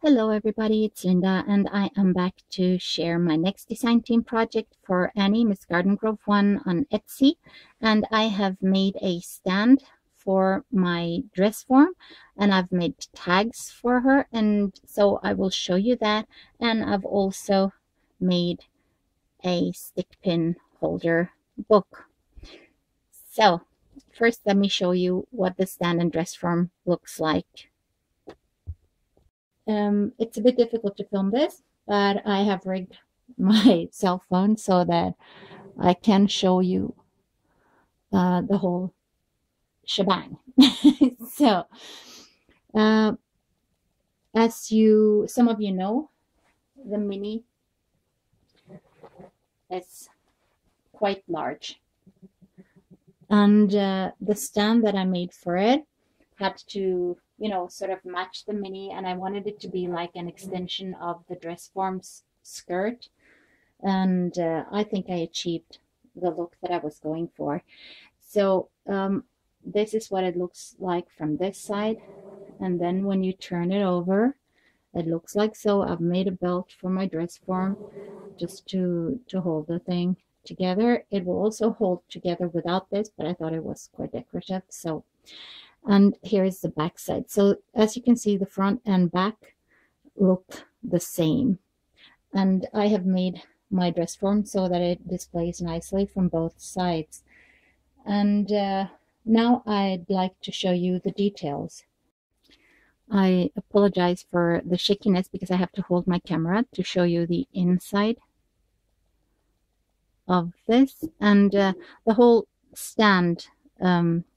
Hello everybody, it's Linda and I am back to share my next design team project for Annie, Msgardengrove1 on Etsy. And I have made a stand for my Dressform and I've made tags for her, and so I will show you that. And I've also made a Stickpin holder book. So first let me show you what the stand and Dressform looks like. It's a bit difficult to film this, but I have rigged my cell phone so that I can show you the whole shebang. So, as some of you know, the mini is quite large, and the stand that I made for it had to, sort of match the mini, and I wanted it to be like an extension of the Dressform's skirt, and I think I achieved the look that I was going for. So this is what it looks like from this side, and then when you turn it over, it looks like so. I've made a belt for my Dressform just to hold the thing together. It will also hold together without this, but I thought it was quite decorative. So, and here is the back side. So as you can see, the front and back look the same, and I have made my Dressform so that it displays nicely from both sides. And now I'd like to show you the details. I apologize for the shakiness because I have to hold my camera to show you the inside of this. And the whole stand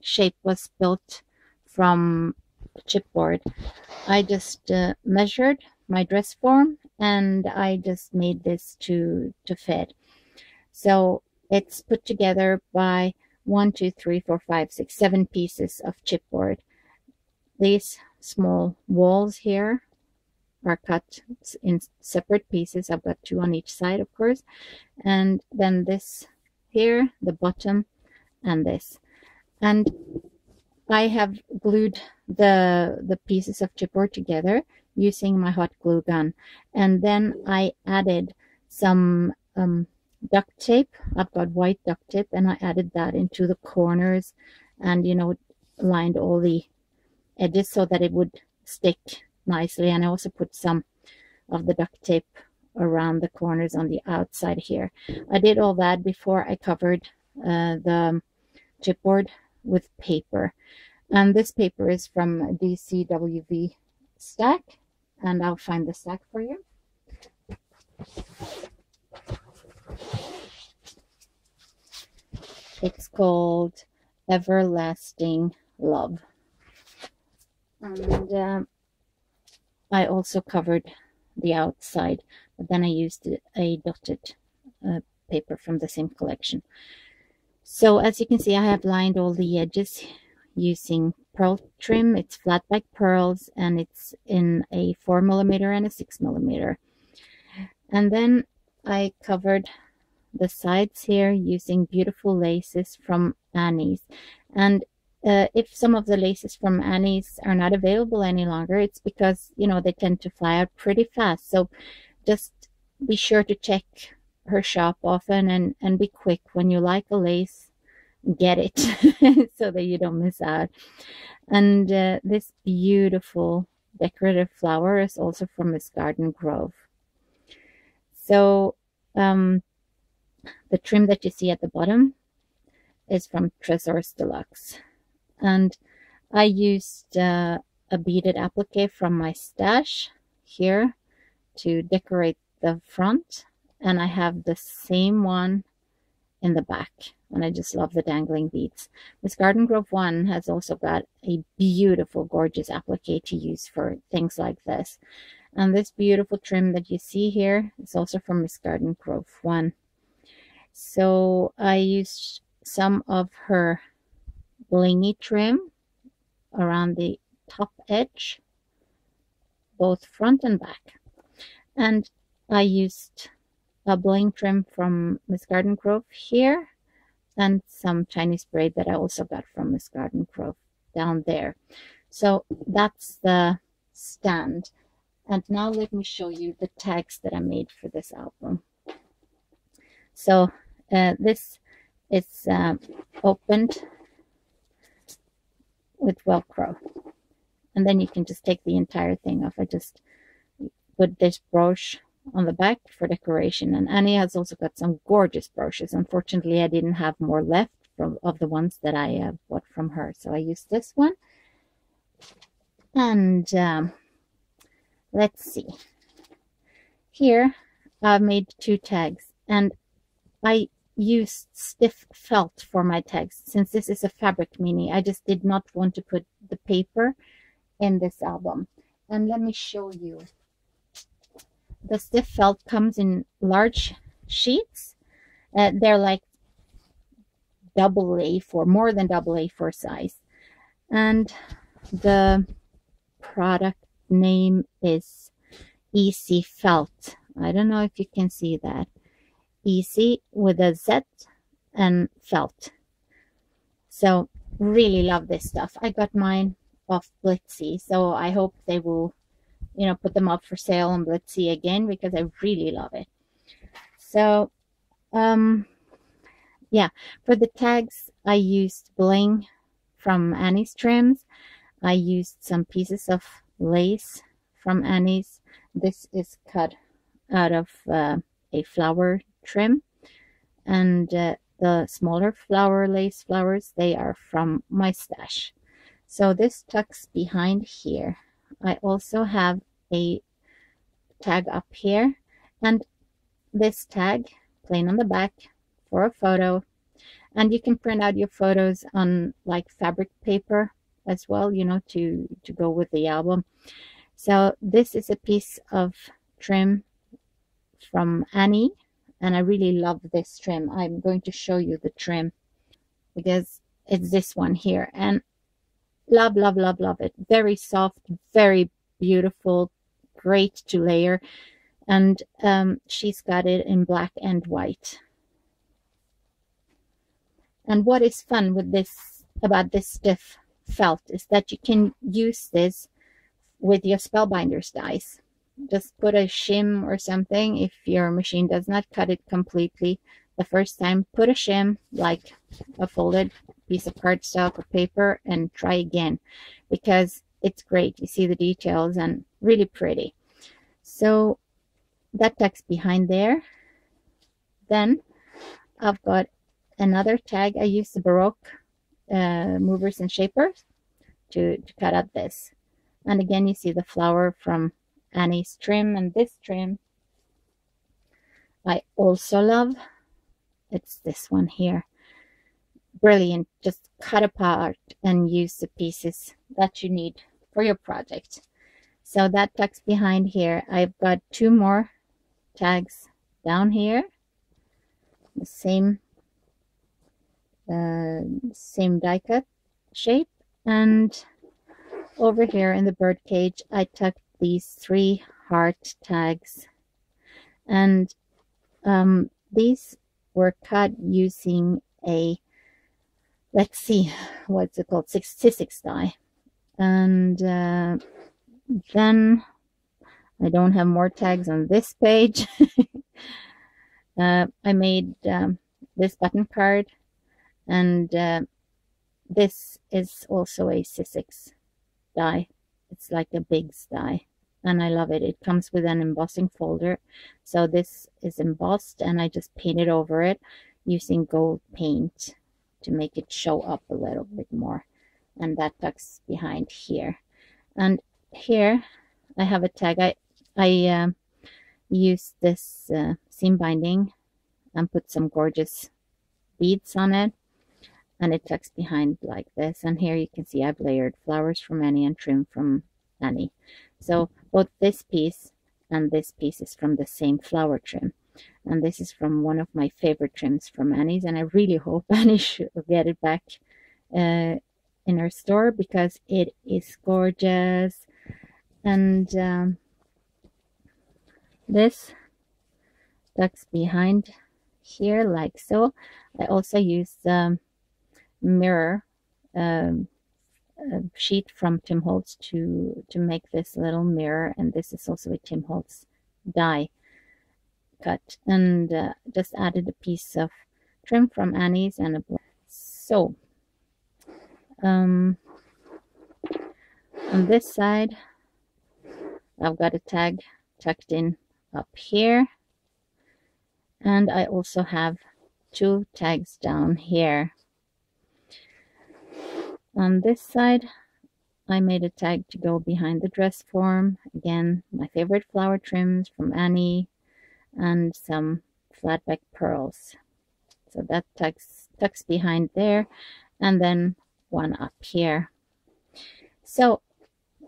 shape was built from chipboard. I just measured my Dressform and I just made this to fit. So it's put together by 1, 2, 3, 4, 5, 6, 7 pieces of chipboard. These small walls here are cut in separate pieces. I've got 2 on each side, of course, and then this here, the bottom, and this. And I have glued the pieces of chipboard together using my hot glue gun, and then I added some duct tape. I've got white duct tape, and I added that into the corners, and lined all the edges so that it would stick nicely. And I also put some of the duct tape around the corners on the outside here. I did all that before I covered the chipboard with paper, and this paper is from DCWV stack, and I'll find the stack for you. It's called Everlasting Love, and I also covered the outside, but then I used a dotted paper from the same collection. So as you can see, I have lined all the edges using pearl trim. It's flat back pearls, and it's in a 4mm and a 6mm. And then I covered the sides here using beautiful laces from Annie's. And if some of the laces from Annie's are not available any longer, it's because, they tend to fly out pretty fast. So just be sure to check her shop often and be quick. When you like a lace, get it so that you don't miss out. And this beautiful decorative flower is also from Msgardengrove. So the trim that you see at the bottom is from Treasures Deluxe, and I used a beaded applique from my stash here to decorate the front, and I have the same one in the back, and I just love the dangling beads. Msgardengrove1 has also got a beautiful, gorgeous applique to use for things like this. And this beautiful trim that you see here is also from Msgardengrove1. So I used some of her blingy trim around the top edge, both front and back. And I used a bling trim from Msgardengrove here, and some Chinese braid that I also got from Msgardengrove down there. So that's the stand. And now let me show you the tags that I made for this album. So this is opened with Velcro, and then you can just take the entire thing off. I just put this brooch on the back for decoration, and Annie has also got some gorgeous brooches. Unfortunately, I didn't have more left of the ones that I bought from her, so I used this one. And let's see, here I've made 2 tags, and I used stiff felt for my tags. Since this is a fabric mini, I just did not want to put the paper in this album. And let me show you. The stiff felt comes in large sheets. They're like double A4, more than double A4 size. And the product name is Easy Felt. I don't know if you can see that. Easy with a Z and felt. So really love this stuff. I got mine off Blitsy, so I hope they will, you know, put them up for sale on Blitsy again, because I really love it. So yeah, for the tags I used bling from Annie's trims. I used some pieces of lace from Annie's. This is cut out of a flower trim, and the smaller flower lace flowers, they are from my stash. So this tucks behind here. I also have a tag up here, and this tag plain on the back for a photo, and you can print out your photos on like fabric paper as well, you know, to go with the album. So this is a piece of trim from Annie, and I really love this trim. I'm going to show you the trim because it's this one here, and love, love, love, love it. Very soft, very beautiful, great to layer. And she's got it in black and white. And what is fun with this, about this stiff felt, is that you can use this with your spellbinders dies. Just put a shim or something. If your machine does not cut it completely the first time, put a shim, like a folded piece of cardstock or paper, and try again, because it's great. You see the details and really pretty. So that tucks behind there. Then I've got another tag. I used the Baroque movers and shapers to cut out this. And again, you see the flower from Annie's trim, and this trim I also love. It's this one here. Brilliant. Just cut apart and use the pieces that you need for your project. So that tucks behind here. I've got 2 more tags down here. The same die cut shape, and over here in the bird cage I tucked these 3 heart tags, and these were cut using a, let's see, what's it called, 66 die. And then I don't have more tags on this page. I made this button card, and this is also a 66 die. It's like a big die, and I love it. It comes with an embossing folder. So this is embossed, and I just painted over it using gold paint to make it show up a little bit more. And that tucks behind here. And here I have a tag. I used this seam binding and put some gorgeous beads on it, and it tucks behind like this. And here you can see I've layered flowers from Annie and trim from Annie. So both this piece and this piece is from the same flower trim, and this is from one of my favorite trims from Annie's, and I really hope Annie should get it back in her store, because it is gorgeous. And this tucks behind here like so. I also use the mirror sheet from Tim Holtz to make this little mirror, and this is also a Tim Holtz die cut, and just added a piece of trim from Annie's and a black. So on this side I've got a tag tucked in up here, and I also have 2 tags down here. On this side I made a tag to go behind the Dressform. Again, my favorite flower trims from Annie and some flatback pearls. So that tucks behind there, and then one up here. So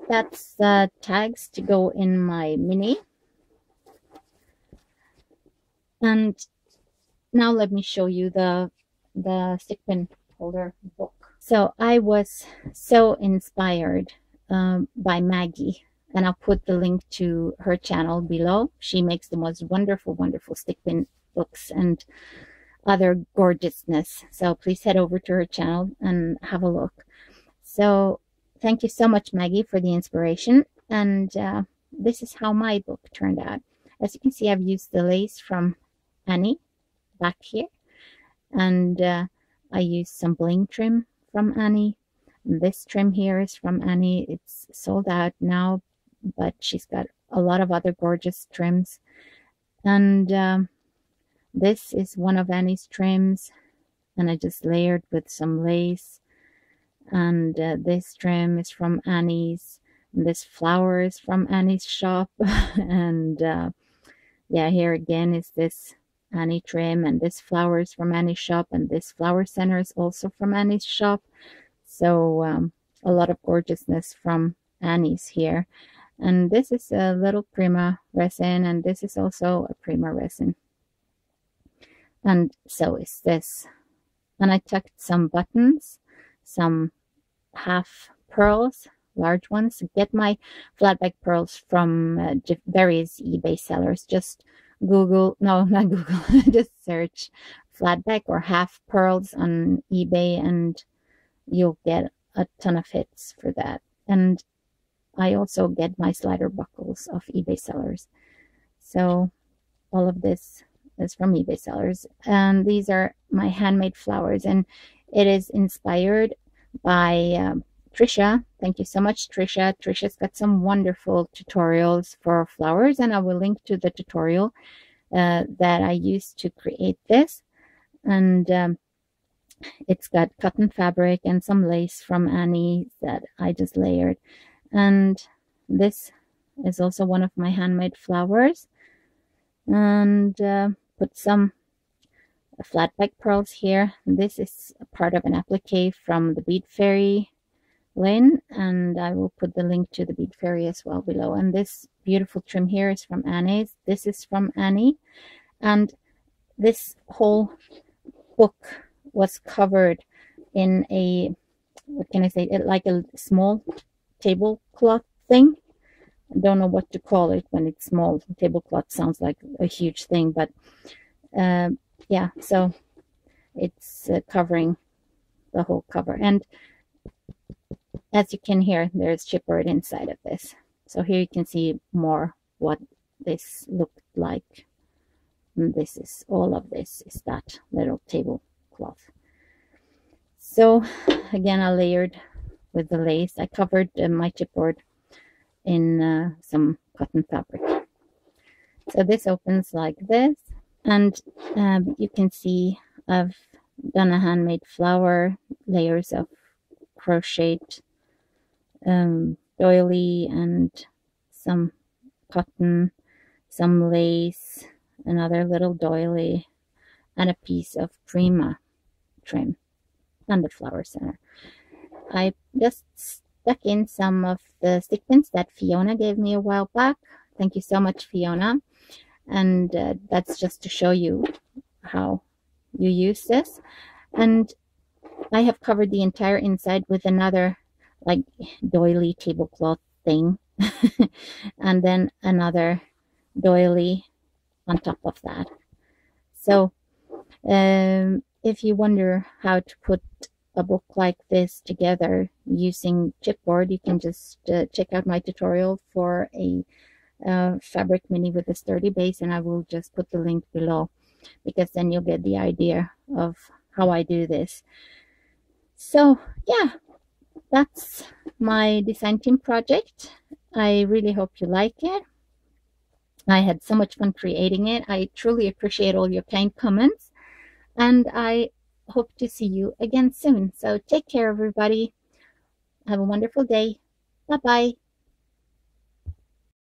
that's tags to go in my mini. And now let me show you the Stickpin holder book. So I was so inspired by Maggie, and I'll put the link to her channel below. She makes the most wonderful Stickpin books and other gorgeousness. So please head over to her channel and have a look. So thank you so much, Maggie, for the inspiration. And this is how my book turned out. As you can see, I've used the lace from Annie back here, and I used some bling trim from Annie. This trim here is from Annie. It's sold out now, but she's got a lot of other gorgeous trims. And this is one of Annie's trims, and I just layered with some lace. And this trim is from Annie's, and this flower is from Annie's shop. And yeah, here again is this Annie trim, and this flower is from Annie's shop, and this flower center is also from Annie's shop. So a lot of gorgeousness from Annie's here. And this is a little Prima resin, and this is also a Prima resin. And so is this. And I tucked some buttons, some half pearls, large ones. Get my flatback pearls from various eBay sellers. Just Google, no, not Google, just search flatback or half pearls on eBay, and you'll get a ton of hits for that. And I also get my slider buckles off eBay sellers. So all of this is from eBay sellers. And these are my handmade flowers, and it is inspired by Trisha. Thank you so much, Trisha. Trisha's got some wonderful tutorials for flowers, and I will link to the tutorial that I used to create this. And it's got cotton fabric and some lace from Annie that I just layered. And this is also one of my handmade flowers. And put some flatback pearls here. This is a part of an applique from the Bead Fairy Lynn, and I will put the link to the Bead Fairy as well below. And this beautiful trim here is from Annie's. This is from Annie. And this whole book was covered in a, what can I say, like a small tablecloth thing. I don't know what to call it when it's small. Tablecloth sounds like a huge thing, but yeah, so it's covering the whole cover. And as you can hear, there's chipboard inside of this. So here you can see more what this looked like. And this is, all of this is that little tablecloth. So again, I layered with the lace. I covered my chipboard in some cotton fabric. So this opens like this, and you can see I've done a handmade flower, layers of crocheted doily and some cotton, some lace, another little doily, and a piece of Prima trim and the flower center. I just stuck in some of the stick pins that Fiona gave me a while back. Thank you so much, Fiona. And that's just to show you how you use this. And I have covered the entire inside with another like doily tablecloth thing and then another doily on top of that. So if you wonder how to put a book like this together using chipboard, you can just check out my tutorial for a fabric mini with a sturdy base, and I will just put the link below, because then you'll get the idea of how I do this. So yeah, that's my design team project. I really hope you like it. I had so much fun creating it. I truly appreciate all your kind comments, and I hope to see you again soon. So take care, everybody. Have a wonderful day. Bye-bye.